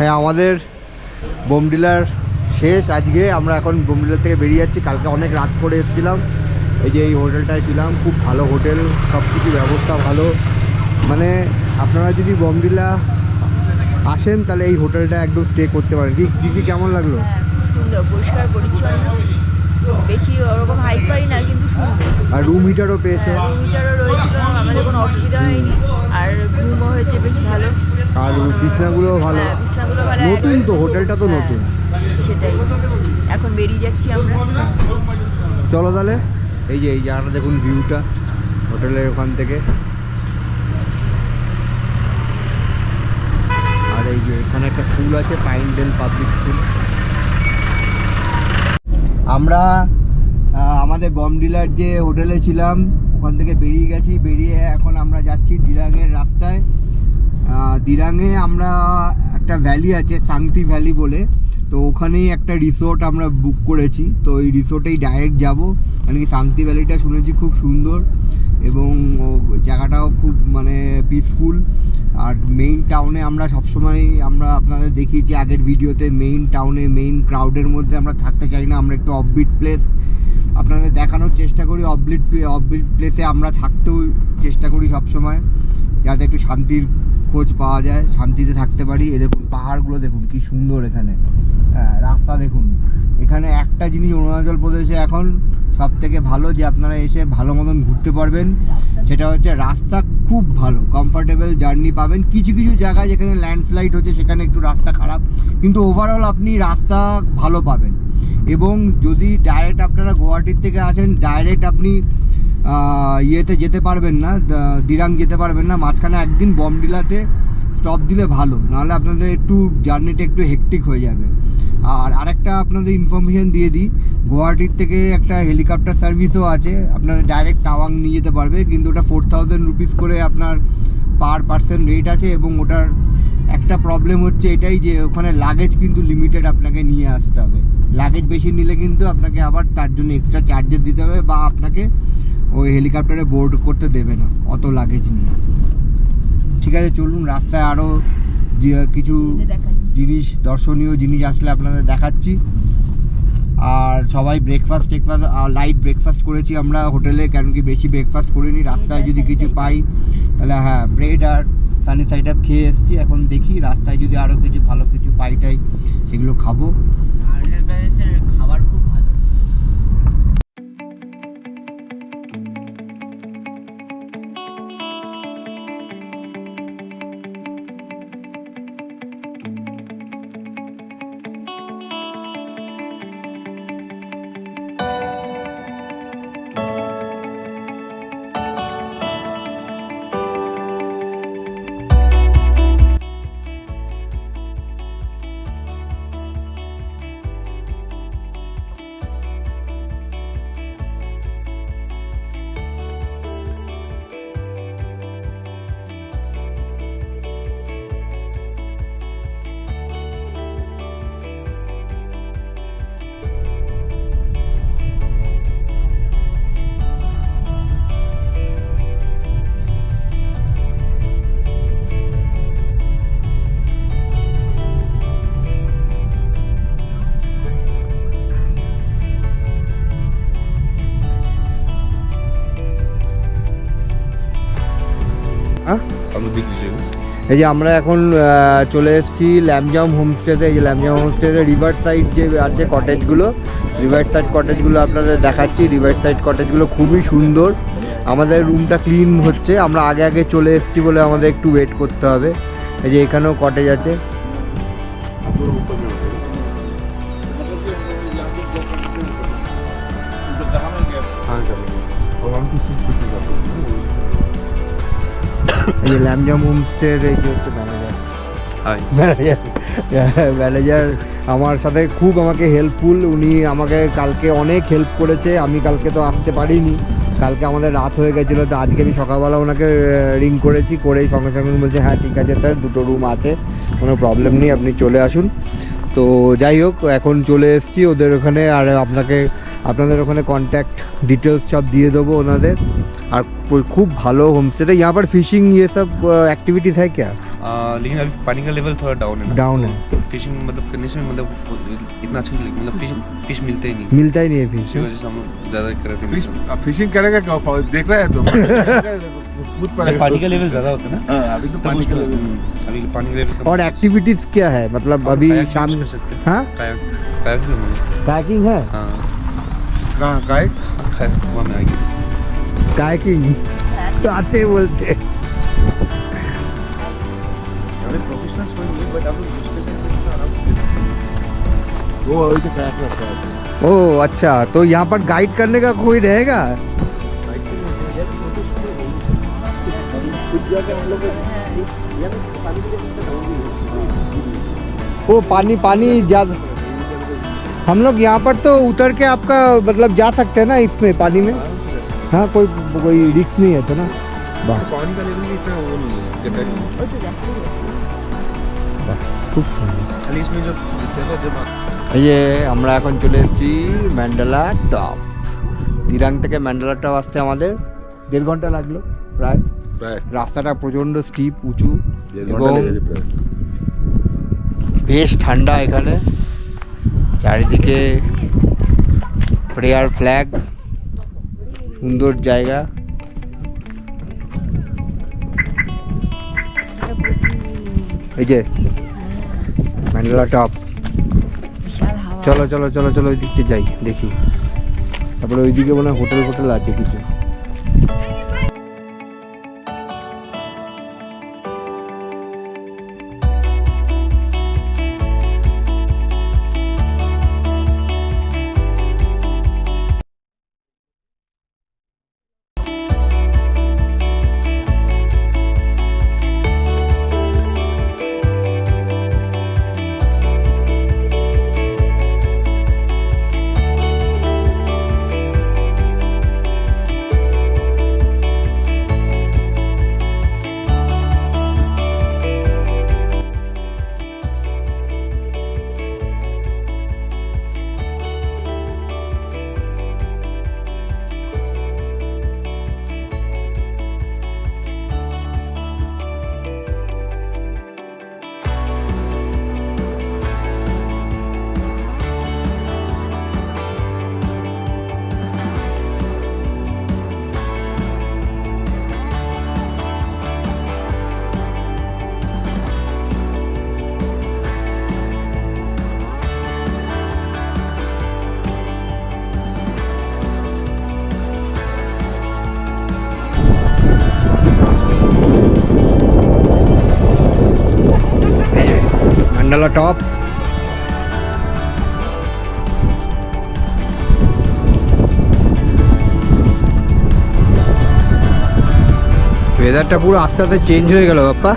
হ্যাঁ, আমাদের বোমডিলার শেষ আজকে। আমরা এখন বোমডিলার থেকে বেরিয়ে যাচ্ছি। কালকে অনেক রাত করে এসেছিলাম, এই যে এই হোটেলটায় ছিলাম। খুব ভালো হোটেল, সব কিছু ব্যবস্থা ভালো। মানে আপনারা যদি বোমডিলা আসেন তাহলে এই হোটেলটা একদম স্টে করতে পারেন। কি কেমন লাগলো? খুব সুন্দর, পরিষ্কার পরিচ্ছন্ন, বেশি ওরকম হাইফাই না কিন্তু সুন্দর। আর রুম হিটারও পেয়েছে। রুম হিটারও রয়েছিল, আমাদের কোনো অসুবিধা হয়নি। আর ঘুমও হয়েছে বেশ ভালো। আর বিছনাগুলোও ভালো। বিছনাগুলো ভালো। নতুন তো, হোটেলটা তো নতুন। সেটাই, এখন বেরিয়ে যাচ্ছি আমরা। চলো তাহলে। এই যে এই জায়গাটা দেখুন, ভিউটা হোটেলের ওখান থেকে। আর এই যে এখানে একটা স্কুল আছে, পাইনডেল পাবলিক স্কুল। আমরা আমাদের বোমডিলার যে হোটেলে ছিলাম ওখান থেকে বেরিয়ে গেছি। বেরিয়ে এখন আমরা যাচ্ছি দিরাংয়ের রাস্তায়। দিরাংয়ে আমরা একটা ভ্যালি আছে, সাংতি ভ্যালি বলে, তো ওখানেই একটা রিসোর্ট আমরা বুক করেছি। তো এই রিসোর্টেই ডাইরেক্ট যাবো, কারণ কি সাংতি ভ্যালিটা শুনেছি খুব সুন্দর এবং জায়গাটাও খুব মানে পিসফুল। আর মেইন টাউনে আমরা সবসময় আপনাদের দেখিয়েছি আগের ভিডিওতে, মেইন টাউনে মেইন ক্রাউডের মধ্যে আমরা থাকতে চাই না। আমরা একটু অফবিট প্লেস আপনাদের দেখানোর চেষ্টা করি। অফবিট প্লেসে আমরা থাকতেও চেষ্টা করি সবসময়, যাতে একটু শান্তির খোঁজ পাওয়া যায়, শান্তিতে থাকতে পারি। এ দেখুন পাহাড়গুলো দেখুন কি সুন্দর এখানে। হ্যাঁ, রাস্তা দেখুন। এখানে একটা জিনিস অরুণাচল প্রদেশে এখন সব থেকে ভালো, যে আপনারা এসে ভালো মতন ঘুরতে পারবেন, সেটা হচ্ছে রাস্তা খুব ভালো, কমফর্টেবল জার্নি পাবেন। কিছু কিছু জায়গায় যেখানে ল্যান্ডস্লাইড হচ্ছে সেখানে একটু রাস্তা খারাপ, কিন্তু ওভারঅল আপনি রাস্তা ভালো পাবেন। এবং যদি ডাইরেক্ট আপনারা গুয়াহাটির থেকে আসেন, ডাইরেক্ট আপনি ইয়েতে যেতে পারবেন না, দিরাং যেতে পারবেন না। মাঝখানে একদিন বোমডিলাতে স্টপ দিলে ভালো, নাহলে আপনাদের একটু জার্নিটা একটু হেকটিক হয়ে যাবে। আর আরেকটা আপনাদের ইনফরমেশন দিয়ে দিই, গুয়াহাটির থেকে একটা হেলিকপ্টার সার্ভিসও আছে, আপনারা ডাইরেক্ট টাওয়াং নিয়ে যেতে পারবে, কিন্তু ওটা 4000 রুপিস করে আপনার পার পার্সন রেট আছে। এবং ওটার একটা প্রবলেম হচ্ছে এটাই, যে ওখানে লাগেজ কিন্তু লিমিটেড আপনাকে নিয়ে আসতে হবে। লাগেজ বেশি নিলে কিন্তু আপনাকে আবার তার জন্য এক্সট্রা চার্জেস দিতে হবে, বা আপনাকে ওই হেলিকপ্টারে বোর্ড করতে দেবে না অত লাগেজ নিয়ে। ঠিক আছে, চলুন রাস্তায় আরও কিছু জিনিস, দর্শনীয় জিনিস আসলে আপনাদের দেখাচ্ছি। আর সবাই ব্রেকফাস্ট লাইট ব্রেকফাস্ট করেছি আমরা হোটেলে, কেন কি বেশি ব্রেকফাস্ট করিনি। রাস্তায় যদি কিছু পাই তাহলে, হ্যাঁ, ব্রেড আর সানি সাইড আপ খেয়ে এসেছি। এখন দেখি রাস্তায় যদি আরও কিছু ভালো কিছু পাই সেগুলো খাবো। খাবার খুব ভালো। এই যে আমরা এখন চলে এসেছি ল্যামজাম হোমস্টেতে। এই যে ল্যামজাম হোমস্টেতে রিভার সাইড যে আছে কটেজগুলো, রিভার সাইড কটেজগুলো আপনাদের দেখাচ্ছি। রিভার সাইড কটেজগুলো খুবই সুন্দর। আমাদের রুমটা ক্লিন হচ্ছে, আমরা আগে চলে এসেছি বলে আমাদের একটু ওয়েট করতে হবে। এই যে এখানেও কটেজ আছে। এই ল্যামজাম হোমস্টের এই যে হচ্ছে ম্যানেজার আমার সাথে খুব আমাকে হেল্পফুল। উনি আমাকে কালকে অনেক হেল্প করেছে। আমি কালকে তো আসতে পারিনি, কালকে আমাদের রাত হয়ে গেছিলো। তো আজকে আমি সকালবেলা ওনাকে রিং করেছি, করেই সঙ্গে সঙ্গে বলছে হ্যাঁ ঠিক আছে স্যার, 2টো রুম আছে, কোনো প্রবলেম নেই, আপনি চলে আসুন। তো যাই হোক, এখন চলে এসেছি ওদের ওখানে। আর আপনাদের ওখানে কন্ট্যাক্ট ডিটেলস সব দিয়ে দেবো ওনাদের। আর খুব ভালো होमस्टे। यहाँ पर फिशिंग ये सब एक्टिविटीज़ है क्या? लेकिन अभी पानी का लेवल थोड़ा डाउन है ना, डाउन है, फिशिंग मतलब करने से मतलब इतना अच्छा नहीं, मतलब फिश मिलते ही नहीं, मिलता ही नहीं है फिश। इसी वजह से हम लोग ज़्यादा करते नहीं। फिशिंग करेगा क्या, देख रहा है तो कूद जब पानी का लेवल ज़्यादा होता है ना, हाँ, अभी तो तब पानी का उसमें- लेवल अभी पानी का लेवल कम और है। एक्टिविटीज क्या है, मतलब हम अभी kayak शाम use में? कर सकते हैं। हाँ, कायाक कायाक भी होंगे। कायाकिंग है, हाँ कहाँ काय कायाक वहाँ में आएगी। कायाकिंग तो আছে বলছে। प्रोफेशनल स्विमिंग बट आप लोग दूसरे से वो अभी तो काया करता है। ओ अच्छा, तो यहाँ पर गाइड करने का कोई रहेगा? ओ पानी पानी ज्यादा, हम लोग यहाँ पर तो उतर के आपका मतलब जा सकते हैं ना इसमें पानी में? हाँ, कोई रिस्क नहीं है तो ना? वाह पानी का लेवल भी इतना वो नहीं है, गहरा नहीं है। ওই তো দেখাই যাচ্ছে। বাহ, খুব সুন্দর। खाली इसमें जो देखो जब এই যে আমরা এখন চলে এসেছি ম্যান্ডেলা টপ। দিরাং থেকে ম্যান্ডেলা টপ আসতে আমাদের 1.5 ঘন্টা লাগলো প্রায়। প্রায় রাস্তাটা প্রচণ্ড স্টিপ, উঁচু 1.5 ঘন্টা এবং লেগেছে প্রায়। বেশ ঠান্ডা এখানে। চারিদিকে প্রেয়ার ফ্ল্যাগ, সুন্দর জায়গা। এই যে ম্যান্ডেলা টপ। বিশাল হাওয়া। চলো চলো চলো চলো ওই দিকতে যাই, দেখি। তারপরে ওইদিকে মনে হয় হোটেল ফোটেল আছে কিছু। Mandela top. ওয়েদারটা পুরো আস্তে আস্তে চেঞ্জ হয়ে গেল বাপ্পা।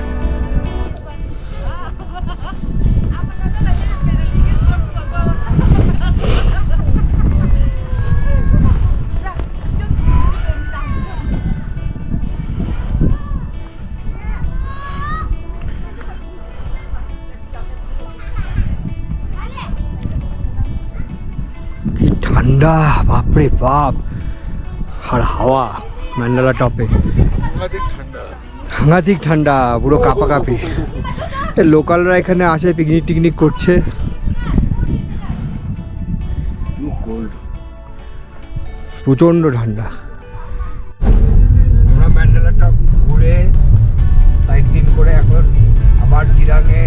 কি ঠান্ডা, বাপরে বাপ। আর হাওয়া ম্যান্ডেলা টপে সাংঘাতিক ঠান্ডা। সাংঘাতিক ঠান্ডা, পুরো কাঁপাকাঁপি। লোকালরা এখানে আসে, পিকনিক টিকনিক করছে। প্রচণ্ড ঠান্ডা। আমরা ম্যান্ডেলা টপ ঘুরে সাইট সিন করে এখন আবার জিরাঙে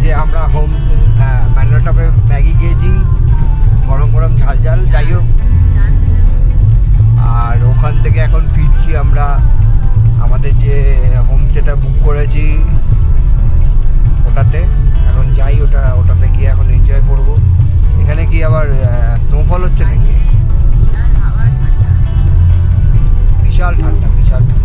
যে আমরা হোম, হ্যাঁ ম্যান্ডেলা টপে ম্যাগি খেয়েছি, গরম গরম ঝাল ঝাল। যাই হোক, আর ওখান থেকে এখন ফিরছি আমরা আমাদের যে হোমস্টেটা বুক করেছি ওটাতে। এখন যাই ওটাতে গিয়ে এখন এনজয় করব। এখানে কি আবার স্নোফল হচ্ছে নাকি? বিশাল ঠান্ডা, বিশাল ঠান্ডা।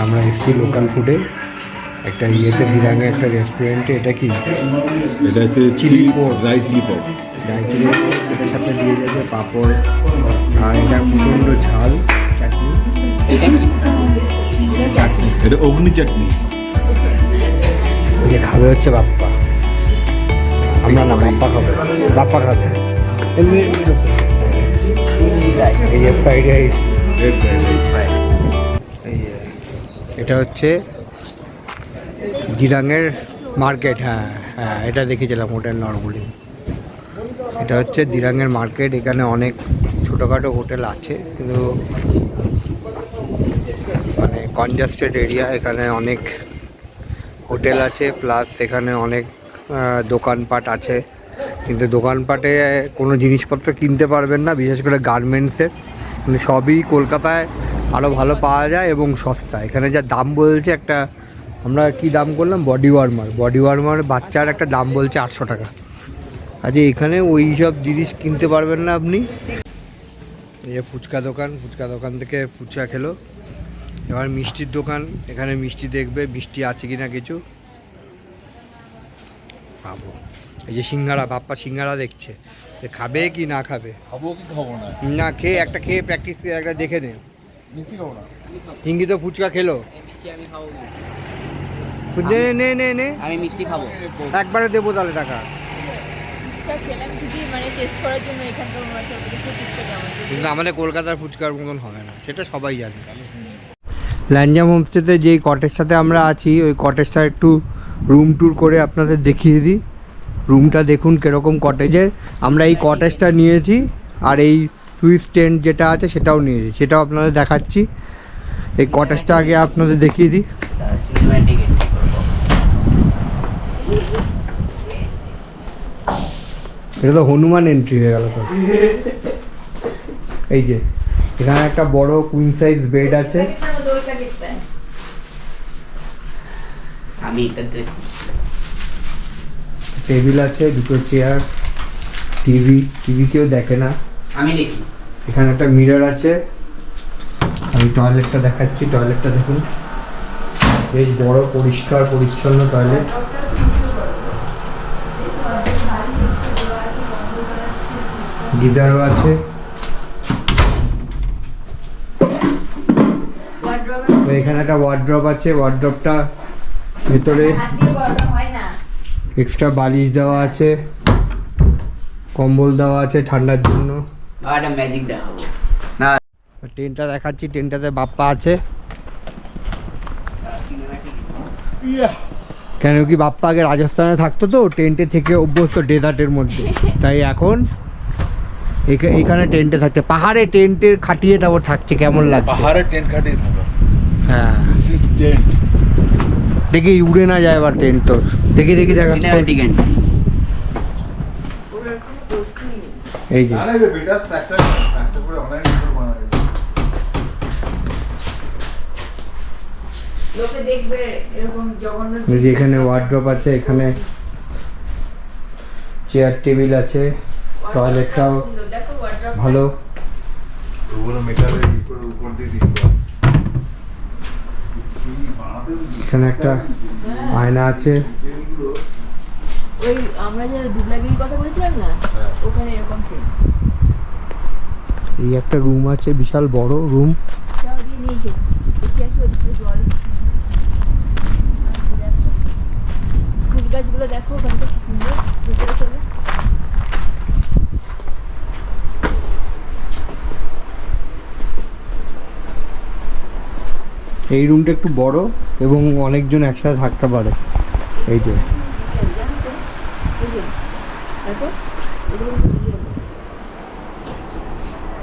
আমরা এসেছি লোকাল ফুডে একটা ইয়েতে দিরাঙে একটা রেস্টুরেন্টে। এটা কি এটা হচ্ছে chilli rice chilli pop. Darjeeling এটার সাথে দিয়ে যাচ্ছে পাঁপড় আর এটা প্রচণ্ড ঝাল চাটনি। চাটনি এটা অগ্নি চাটনি। যে খাবে হচ্ছে বাপ্পা, আমরা না, বাপ্পা খাবে, বাপ্পা খাবে। এই যে ফ্রাইড রাইস, এটা হচ্ছে দিরাঙের মার্কেট। হ্যাঁ হ্যাঁ, এটা দেখেছিলাম হোটেল নরগুলি। এটা হচ্ছে দিরাঙের মার্কেট। এখানে অনেক ছোটোখাটো হোটেল আছে, কিন্তু মানে কনজাস্টেড এরিয়া। এখানে অনেক হোটেল আছে, প্লাস এখানে অনেক দোকানপাট আছে, কিন্তু দোকানপাটে কোনো জিনিসপত্র কিনতে পারবেন না, বিশেষ করে গার্মেন্টসের। কিন্তু সবই কলকাতায় আরও ভালো পাওয়া যায় এবং সস্তা। এখানে যা দাম বলছে, একটা আমরা কি দাম করলাম, বডি ওয়ার্মার বাচ্চার একটা দাম বলছে 800 টাকা। আচ্ছা, এখানে ওই সব জিনিস কিনতে পারবেন না আপনি। এই ফুচকা দোকান থেকে ফুচকা খেলো। এবার মিষ্টির দোকান, এখানে মিষ্টি দেখবে মিষ্টি আছে কিনা কিছু পাবো। এই যে সিঙ্গারা, বাপ্পা সিঙ্গারা দেখছে, খাবে কি না খাবে। খাবো কি খাবো না? না, খেয়ে প্র্যাকটিস একটা দেখে নে। মিষ্টি খাবো না। চিঙ্গি তো ফুচকা খেলো। আমি খাবো, নে আমি মিষ্টি খাবো। একবারে দেবো তাহলে টাকা। ফুচকা খেলাম ঠিকই, মানে টেস্ট করার জন্য এখানকার অরুণাচল প্রদেশের ফুচকা কেমন, কিন্তু আমাদের কলকাতার ফুচকার মতন হবে না, সেটা সবাই জানে। ল্যান্ডজাম হোমস্টেতে যেই কটেজটাতে আমরা আছি, ওই কটেজটা একটু রুম ট্যুর করে আপনাদের দেখিয়ে দিই। রুমটা দেখুন কীরকম কটেজের। আমরা এই কটেজটা নিয়েছি, আর এই সুইস টেন্ট যেটা আছে সেটাও নিয়েছি, সেটাও আপনাদের দেখাচ্ছি। এই কটেজটা আগে আপনাদের দেখিয়ে দিই। এটা তো হনুমান এন্ট্রি হয়ে গেল তো। এই যে এখানে একটা বড় কুইন সাইজ বেড আছে। টেবিল আছে, দুটো চেয়ার, টিভি কেউ দেখে না, আমি দেখি। এখানে একটা মিরর আছে। আমি টয়লেটটা দেখাচ্ছি, টয়লেটটা দেখুন, বেশ বড় পরিষ্কার পরিচ্ছন্ন টয়লেট। গিজারও আছে। এখানে একটা ওয়ার্ড্রপ আছে, ওয়ার্ড্রপটা ভেতরে এক্সট্রা বালিশ দেওয়া আছে, কম্বল দেওয়া আছে ঠান্ডার জন্য। একটা ম্যাজিক দেখাবো। ট্রেনটা দেখাচ্ছি, ট্রেনটাতে বাপ্পা আছে। কেন কি বাপ্পা আগে রাজস্থানে থাকতো, তো টেন্টে থেকে অভ্যস্ত ডেজার্টের মধ্যে, তাই এখন এখানে টেন্টে থাকছে। পাহাড়ে টেন্টে খাটিয়ে তারপর থাকছে, কেমন লাগছে? পাহাড়ে টেন্ট খাটিয়ে থাকো। হ্যাঁ, দিস ইজ টেন্ট। দেখি উড়ে না যায় আবার টেন্ট তোর। দেখি দেখা। এই যে আরে বেটা স্ট্রাকচার করে অনলাইন ভিডিও বানায়। লোকে দেখবে এরকম জঘন্য। এই যে এখানে ওয়ার্ড্রপ আছে, এখানে চেয়ার টেবিল আছে, টয়লেটটাও ভালো। ওগুলো মেটালের করে উপর দিয়ে দিই। এখানে একটা আয়না আছে। ওই আমরা যে দুবলাগিরির কথা বলছিলাম না, ওখানে এরকম ট্রেন। এই একটা রুম আছে, বিশাল বড় রুম। তাও দিয়ে নিয়েছে, দেখি আসি ওদিকে জল। ফুল গাছগুলো দেখো, ওখানটা কি সুন্দর। ভিতরে চলে। এই রুমটা একটু বড় এবং অনেকজন একসাথে থাকতে পারে। এই যে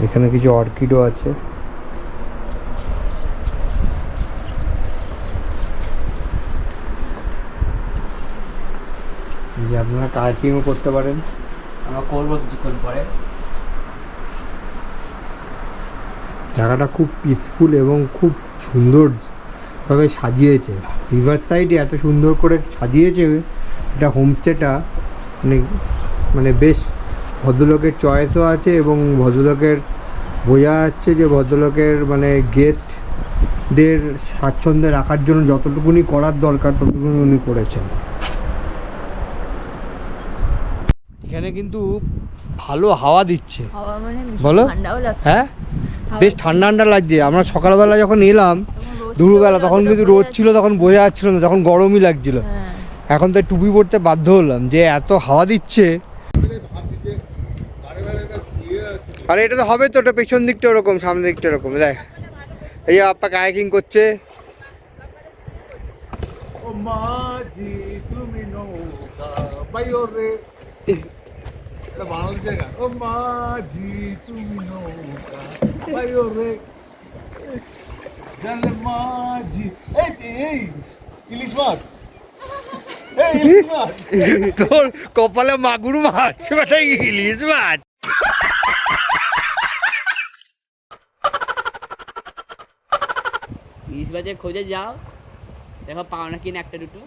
এখানে কিছু অর্কিডও আছে। যে আপনারা কার্টিংও করতে পারেন। আমরা করবো কিছুক্ষণ পরে। জায়গাটা খুব পিসফুল এবং খুব সুন্দরভাবে সাজিয়েছে। রিভার সাইডে এত সুন্দর করে সাজিয়েছে এটা হোমস্টেটা, মানে বেশ ভদ্রলোকের চয়েসও আছে এবং ভদ্রলোকের বোঝা যাচ্ছে যে ভদ্রলোকের মানে গেস্ট দের স্বাচ্ছন্দ্যে রাখার জন্য যতটুকুনি করার দরকার ততটুকুনি উনি করেছেন। এখানে কিন্তু ভালো হাওয়া দিচ্ছে, হাওয়া মানে বলো? ঠান্ডাও লাগছে। হ্যাঁ হাওয়া- বেশ ঠান্ডা ঠান্ডা লাগছে। আমরা সকালবেলা যখন এলাম তখন রোদ ছিল দুপুরবেলা বলে তখন অতটা কিন্তু বোঝা রোদ ছিল, তখন বোঝা যাচ্ছিল না, তখন গরমই লাগছিল। হ্যাঁ। এখন তো টুপি পরতে বাধ্য হলাম যে এত হাওয়া দিচ্ছে। আরে এটা তো হবে তো, ওটা পেছন দিকটা ওরকম, সামনের দিকটা ওরকম। দেখ এই যে আপা কায়াকিং করছে। ও মাঝি তুমি নৌকা বাইও রে, এটা বাংলাদেশের গান। ও মাঝি তুমি নৌকা বাইও রে, জল মাঝি। এই ইলিশ মাছ, এই ইলিশ মাছ। তোর কপালে মাগুর মাছ, বেটা ইলিশ মাছ। ইলিশ মাছের খোঁজে যাও, দেখো পাও নাকি না একটা দুটো।